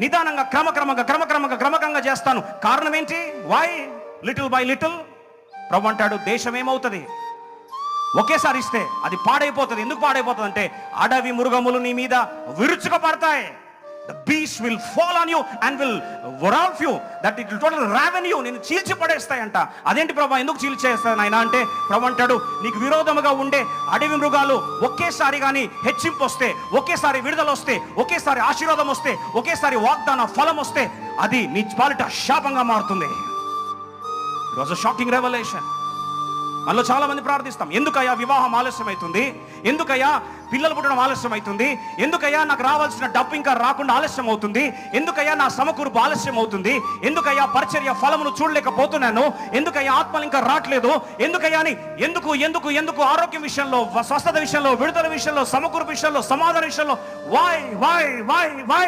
నిదానంగా క్రమక్రమంగా చేస్తాను. కారణం ఏంటి? Why? Little by little. Prabhu అంటాడు, దేశం ఏమవుతుంది? ఒకేసారి ఇస్తే అది పాడైపోతుంది. ఎందుకు పాడైపోతుంది అంటే, అడవి మృగములు నీ మీద విరుచుకుపడతాయి. The beast will fall on you and will wolf you, that it will totally raven you. నేను చీల్చి పడేస్తాయంట. అదేంటి ప్రభు, ఎందుకు చీల్చేస్తాను ఆయన అంటే, ప్రభు అంటాడు, నీకు విరోధముగా ఉండే అడవి మృగాలు ఒకేసారి కానీ హెచ్చింపు వస్తే, ఒకేసారి విడుదల వస్తే, ఒకేసారి ఆశీర్వాదం వస్తే, ఒకేసారి వాగ్దాన ఫలం వస్తే, అది నీ పాలిట శాపంగా మారుతుంది. It was a shocking revolution. మనలో చాలా మంది ప్రార్థిస్తాం, ఎందుకయ్యా వివాహం ఆలస్యం అవుతుంది, ఎందుకయ్యా పిల్లలు పుట్టడం ఆలస్యం అవుతుంది, ఎందుకయ్యా నాకు రావాల్సిన డబ్బు ఇంకా రాకుండా ఆలస్యం అవుతుంది, ఎందుకయ్యా నా సమకూర్పు ఆలస్యం అవుతుంది, ఎందుకయ్యా పరిచర్య ఫలమును చూడలేకపోతున్నాను, ఎందుకయ్యా ఆత్మలు ఇంకా రావట్లేదు, ఎందుకయ్యా అని ఎందుకు ఆరోగ్యం విషయంలో, స్వస్థత విషయంలో, విడుదల విషయంలో, సమకూర్పు విషయంలో, సమాధాన విషయంలో, వై